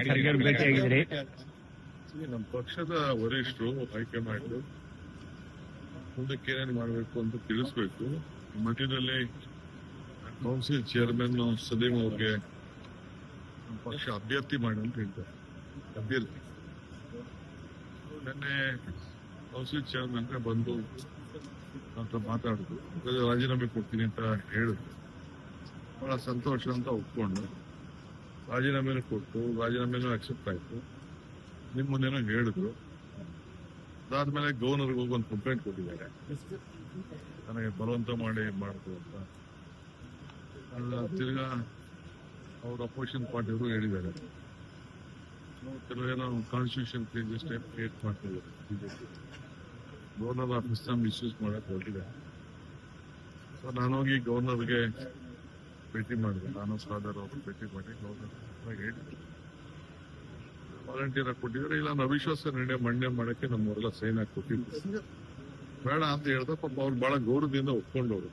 ಖರ್ಗೆ ಅವ್ರು ಭೇಟಿಯಾಗಿದ್ರಿ. ನಮ್ಮ ಪಕ್ಷದ ವರಿಷ್ಠರು ಹೈಕಮಾಂಡ್ ಮುಂದಕ್ಕೆ ಏನೇನು ಮಾಡಬೇಕು ಅಂತ ತಿಳಿಸ್ಬೇಕು. ಮಧ್ಯದಲ್ಲಿ ಕೌನ್ಸಿಲ್ ಚೇರ್ಮನ್ ಸಲೀಂ ಅವ್ರಿಗೆ ನಮ್ಮ ಪಕ್ಷ ಅಭ್ಯರ್ಥಿ ಮಾಡಿ ಅಂತ ಹೇಳ್ತಾರೆ. ಅಭ್ಯರ್ಥಿ ನಿನ್ನೆ ಕೌನ್ಸಿಲ್ ಚೇರ್ಮನ್ ಬಂದು ಅಂತ ಮಾತಾಡಿದ್ರು, ರಾಜೀನಾಮೆ ಕೊಡ್ತೀನಿ ಅಂತ ಹೇಳಿದ್ರು. ಬಹಳ ಸಂತೋಷ ಅಂತ ಒಪ್ಕೊಂಡು ರಾಜೀನಾಮೆನೂ ಕೊಟ್ಟು ರಾಜೀನಾಮೆನೂ ಅಕ್ಸೆಪ್ಟ್ ಆಯ್ತು. ನಿಮ್ಮ ಮುಂದೆನೋ ಹೇಳಿದ್ರು. ಅದಾದ್ಮೇಲೆ ಗವರ್ನರ್ಗೆ ಹೋಗಿ ಒಂದು ಕಂಪ್ಲೇಂಟ್ ಕೊಟ್ಟಿದ್ದಾರೆ, ನನಗೆ ಬಲವಂತ ಮಾಡಿ ಮಾಡಿದ್ರು ಅಂತ. ತಿರ್ಗಾ ಅವ್ರ ಅಪೋಸಿಷನ್ ಪಾರ್ಟಿಯವರು ಹೇಳಿದ್ದಾರೆ, ಕೆಲವೇನೋ ಕಾನ್ಸ್ಟಿಟ್ಯೂಷನ್ ಚೇಂಜಸ್ ಟೈಪ್ ಕ್ರಿಯೇಟ್ ಮಾಡ್ತಿದ್ದಾರೆ ಬಿಜೆಪಿ. ಗವರ್ನರ್ ಆಫೀಸ್ನ ಮಿಸ್ಯೂಸ್ ಮಾಡಕ್ಕೆ ಹೊರಟಿದ್ದಾರೆ. ಸೊ ನಾನೋಗಿ ಗವರ್ನರ್ಗೆ ಭೇಟಿ ಮಾಡಿದೆ. ನಾನು ಸಾದರ್ ಅವರು ಭೇಟಿ ಮಾಡಿ ಗವರ್ನರ್ ಹೇಳಿದ್ರು, ವಾಲಂಟಿಯರ್ ಆಗಿ ಕೊಟ್ಟಿದ್ದಾರೆ. ಇಲ್ಲ ನಾನು ಅವಿಶ್ವಾಸ ನಿರ್ಣಯ ಮಂಡನೆ ಮಾಡಕ್ಕೆ ನಮ್ಮವರೆಲ್ಲ ಸೈನ್ ಹಾಕಿ ಕೊಟ್ಟಿದ್ರು. ಬೇಡ ಅಂತ ಹೇಳ್ದ. ಪಾಪ ಅವ್ರು ಬಹಳ ಗೌರವದಿಂದ ಒಪ್ಕೊಂಡವ್ರು.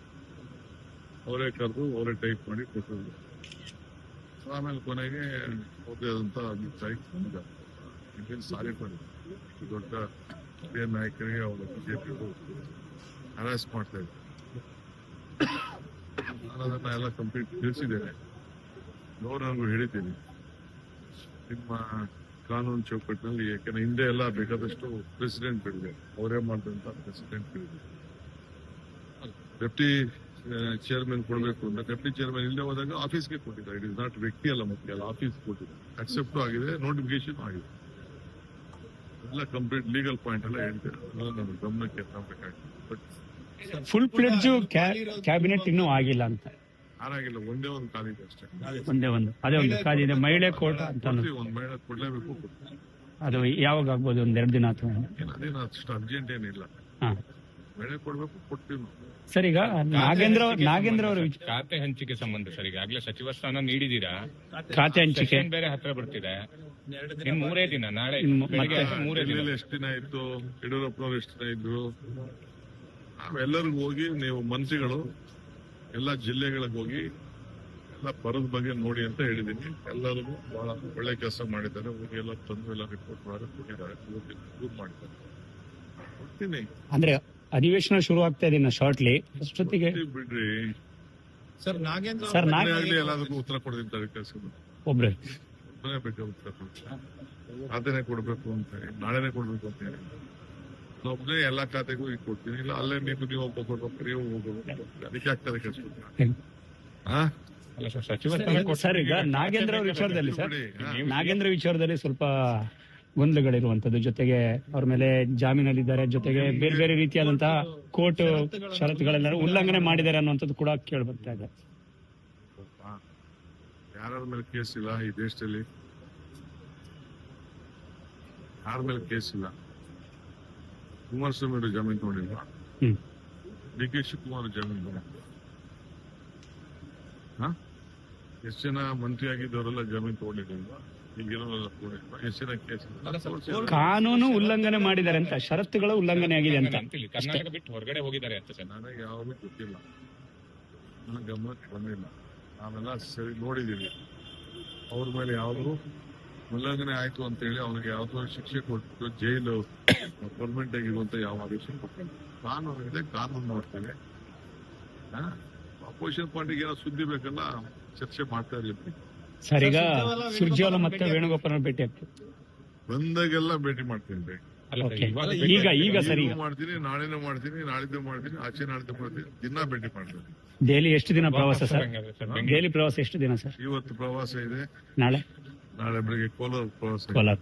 ಅವರೇ ಕರೆದು ಅವರೇ ಟೈಪ್ ಮಾಡಿ ಕೊಟ್ಟಿದ್ರು. ಆಮೇಲೆ ಕೊನೆಗೆ ಅವ್ರದೇ ಆದಂತ ಅಭಿಪ್ರಾಯ ಬಂದಿದ್ದಾರೆ. ಸಾರಿ ಬಂದಿದೆ ದೊಡ್ಡ ಹಿರಿಯ ನಾಯಕರಿಗೆ ಅವರ ಬಿಜೆಪಿಯವರು ಹರಾಸ್ ಮಾಡ್ತಾ ಇದ್ದಾರೆ. ನಾನು ಅದನ್ನ ಎಲ್ಲ ಕಂಪ್ಲೀಟ್ ತಿಳಿಸಿದ್ದೇನೆ. ಗವರ್ನರ್ಗೂ ಹೇಳಿದ್ದೀನಿ, ನಿಮ್ಮ ಕಾನೂನು ಚೌಕಟ್ಟಿನಲ್ಲಿ, ಯಾಕೆಂದ್ರೆ ಹಿಂದೆ ಎಲ್ಲ ಬೇಕಾದಷ್ಟು ಪ್ರೆಸಿಡೆಂಟ್ಗಳಿದೆ, ಅವರೇ ಮಾಡಿದಂತ ಪ್ರೆಸಿಡೆಂಟ್ಗಳಿದೆ. ಡೆಪ್ಟಿ ಚೇರ್ಮನ್ ಕೊಡಬೇಕು ಅಂತ ಡೆಪ್ಟಿ ಚೇರ್ಮನ್ ಇಲ್ಲದೆ ಹೋದಾಗ ಆಫೀಸ್ಗೆ ಕೊಟ್ಟಿದ್ದಾರೆ. ಇಟ್ ಇಸ್ ನಾಟ್ ವ್ಯಕ್ತಿ ಅಲ್ಲ, ಮತ್ತೆ ಅಲ್ಲ, ಆಫೀಸ್ ಕೊಟ್ಟಿದ್ದಾರೆ. ಅಕ್ಸೆಪ್ಟ್ ಆಗಿದೆ, ನೋಟಿಫಿಕೇಶನ್ ಆಗಿದೆ, ಎಲ್ಲ ಕಂಪ್ಲೀಟ್ ಲೀಗಲ್ ಪಾಯಿಂಟ್ ಎಲ್ಲ ಹೇಳ್ತೇನೆ. ನನ್ನ ಗಮನಕ್ಕೆ ತರಬೇಕಾಗಿದೆ. ಬಟ್ ಫುಲ್ ಫ್ಲೆಡ್ಜ್ ಕ್ಯಾಬಿನೆಟ್ ಇನ್ನೂ ಆಗಿಲ್ಲ ಅಂತ. ಯಾರಾಗಿಲ್ಲ, ಒಂದೇ ಒಂದು ಕಾಲಿದೆ ಅಷ್ಟೇ. ಒಂದೇ ಒಂದು ಅದೇ ಒಂದು ಕಾಲಿದೆ, ಮಹಿಳೆ ಕೋರ್ಟ್ ಅಂತ. ಒಂದು ಮಹಿಳೆ ಕೊಡ್ಲೇಬೇಕು. ಅದು ಯಾವಾಗ ಆಗ್ಬೋದು? ಒಂದ್ 2 ದಿನ ಅಥವಾ ಅದೇನು ಅಷ್ಟು ಅರ್ಜೆಂಟ್ ಏನಿಲ್ಲ. ಮಹಿಳೆ ಕೊಡ್ಬೇಕು, ಕೊಡ್ತೀವಿ. ಸರ್, ಈಗ ನಾಗೇಂದ್ರ ಅವರು ಖಾತೆ ಹಂಚಿಕೆ ಸಂಬಂಧ ಸರ್, ಈಗಾಗಲೇ ಸಚಿವ ಸ್ಥಾನ ನೀಡಿದೀರಾ, ಖಾತೆ ಹಂಚಿಕೆ ಬೇರೆ ಹತ್ರ ಬರ್ತಿದೆ. ಇನ್ 3 ದಿನ, ನಾಳೆ ಮತ್ತೆ 3 ದಿನ. ಎಷ್ಟು ದಿನ ಇತ್ತು, ಯಡಿಯೂರಪ್ಪನವ್ರು ಎಷ್ಟು ದಿನ ಇದ್ರು. ನಾವೆಲ್ಲರಿಗೂ ಹೋಗಿ, ನೀವು ಮಂತ್ರಿಗಳು ಎಲ್ಲ ಜಿಲ್ಲೆಗಳಿಗೆ ಹೋಗಿ ಎಲ್ಲ ಬರದ ಬಗ್ಗೆ ನೋಡಿ ಅಂತ ಹೇಳಿದೀನಿ. ಎಲ್ಲರಿಗೂ ಬಹಳ ಒಳ್ಳೆ ಕೆಲಸ ಮಾಡಿದ್ದಾರೆ. ಹೋಗಿ ಎಲ್ಲ ತಂದು ಎಲ್ಲ ರಿಪೋರ್ಟ್ ಮಾಡಿ ಕೊಟ್ಟಿದ್ದಾರೆ, ಪ್ರೂವ್ ಮಾಡಿದ್ದಾರೆ. ಕೊಡ್ತೀನಿ ಅಂದ್ರೆ ಅಧಿವೇಶನ ಶುರು ಆಗ್ತಾ ಇದೆ ಶಾರ್ಟ್ಲಿ. ಅಷ್ಟೊತ್ತಿಗೆ ಬಿಡ್ರಿ ಸರ್. ನಾಗೇಂದ್ರ ಆಗ್ಲಿ ಎಲ್ಲದಕ್ಕೂ ಉತ್ತರ ಕೊಡ್ತೀನಿ. ಕೆಲಸ ಒಬ್ರೆ ಬೇಕಾ ಉತ್ತರ ಕೊಡ್ತೀನಿ. ಖಾತೆನೆ ಕೊಡ್ಬೇಕು ಅಂತ ನಾಳೆನೆ ಕೊಡ್ಬೇಕು ಅಂತ ಹೇಳಿ ಒಬ್ಬನೇ ಎಲ್ಲಾ ಖಾತೆಗೂ ಈಗ ಕೊಡ್ತೀನಿ. ಇಲ್ಲ ಅಲ್ಲೇ ನೀವು ಒಬ್ಬ ಕೊಡ್ಬೇಕು, ನೀವು ಹೋಗ್ಬೇಕು. ಅದಕ್ಕೆ ಆಗ್ತದೆ ಕೆಲಸ. ಸಚಿವ ಸರ್, ಈಗ ನಾಗೇಂದ್ರ ಅವ್ರ ವಿಚಾರದಲ್ಲಿ ಸರ್, ನಾಗೇಂದ್ರ ವಿಚಾರದಲ್ಲಿ ಸ್ವಲ್ಪ ಗೊಂದಲಗಳಿರುವಂತದ್ದು, ಜೊತೆಗೆ ಅವ್ರ ಮೇಲೆ ಜಾಮೀನಲ್ಲಿದ್ದಾರೆ, ಜೊತೆಗೆ ಬೇರೆ ಬೇರೆ ರೀತಿಯಾದಂತಹ ಕೋರ್ಟ್ ಷರತ್ತುಗಳೆಲ್ಲ ಉಲ್ಲಂಘನೆ ಮಾಡಿದ್ದಾರೆ ಅನ್ನುವಂಥದ್ದು ಕೂಡ ಕೇಳಿ ಬರ್ತಾ ಇದೆ. ಯಾರ ಮೇಲೆ ಕೇಸ್ ಇಲ್ಲ ಈ ದೇಶದಲ್ಲಿ? ಯಾರ ಮೇಲೆ ಕೇಸ್ ಇಲ್ಲ? ಕುಮಾರಸ್ವಾಮಿ ಅವರು ಜಾಮೀನು ತಗೊಂಡಿಲ್ವಾ? ಡಿ ಕೆ ಶಿವಕುಮಾರ್ ಜಾಮೀನು ತಗೊಂಡಿಲ್ಲ? ಎಷ್ಟು ಜನ ಮಂತ್ರಿ ಆಗಿದ್ದವರೆಲ್ಲ ಜಾಮೀನು ತಗೊಂಡಿಲ್ವಾ? ಈಗಿರೋಲ್ಲ ತಗೊಂಡಿಲ್ವಾ? ಎಷ್ಟು ಜನ ಕೇಸ್? ಕಾನೂನು ಉಲ್ಲಂಘನೆ ಮಾಡಿದ್ದಾರೆ ಅಂತ, ಷರತ್ತುಗಳ ಉಲ್ಲಂಘನೆ ಆಗಿದೆ ಅಂತ. ಕರ್ನಾಟಕ ಬಿಟ್ಟು ಹೊರಗಡೆ ಹೋಗಿದ್ದಾರೆ ಅಂತ ಸರ್. ನನಗೆ ಯಾವಾಗಲೂ ಗೊತ್ತಿಲ್ಲ, ನನ್ನ ಗಮನಕ್ಕೆ ಬಂದಿಲ್ಲ. ನಾವೆಲ್ಲ ಸರಿ ನೋಡಿದೀವಿ. ಅವ್ರ ಮೇಲೆ ಯಾವ್ದು ಉಲ್ಲಂಘನೆ ಆಯ್ತು ಅಂತ ಹೇಳಿ ಅವ್ರಿಗೆ ಯಾವ್ದೋ ಶಿಕ್ಷೆ ಕೊಟ್ಟು ಜೈಲು ಪರ್ಮನೆಂಟ್ ಆಗಿರುವಂತ ಯಾವ ಆದೇಶ ಕೊಟ್ಟಿಲ್ಲ. ಕಾನೂನು ಇದೆ, ಕಾನೂನು ನೋಡ್ತೇವೆ. ಅಪೋಸಿಷನ್ ಪಾರ್ಟಿಗೆ ಏನೋ ಸುದ್ದಿ ಬೇಕಲ್ಲ, ಚರ್ಚೆ ಮಾಡ್ತಾ ಇರ್ಲಿ. ಸರ್, ಈಗ ಸುರ್ಜೇವಾಲಾ ಮತ್ತೆ ವೇಣುಗೋಪಾಲ್ ಭೇಟಿ ಆಗ್ತದೆ, ಬಂದಾಗೆಲ್ಲ ಭೇಟಿ ಮಾಡ್ತೀನಿ. ಈಗ ಸರಿ ಮಾಡ್ತೀನಿ, ನಾಳೆನೂ ಮಾಡ್ತೀನಿ, ನಾಳಿದ್ದು ಮಾಡ್ತೀನಿ, ಆಚೆ ನಾಳಿದ್ದು ಮಾಡ್ತೀನಿ, ದಿನ ಭೇಟಿ ಮಾಡ್ತೀನಿ. ದೆಹಲಿ ಎಷ್ಟು ದಿನ ಪ್ರವಾಸ ಸರ್? ದೆಹಲಿ ಪ್ರವಾಸ ಎಷ್ಟು ದಿನ ಸರ್? ಇವತ್ತು ಪ್ರವಾಸ ಇದೆ, ನಾಳೆ ಬೆಳಿಗ್ಗೆ ಕೋಲಾರ ಪ್ರವಾಸ. ಕೋಲಾರ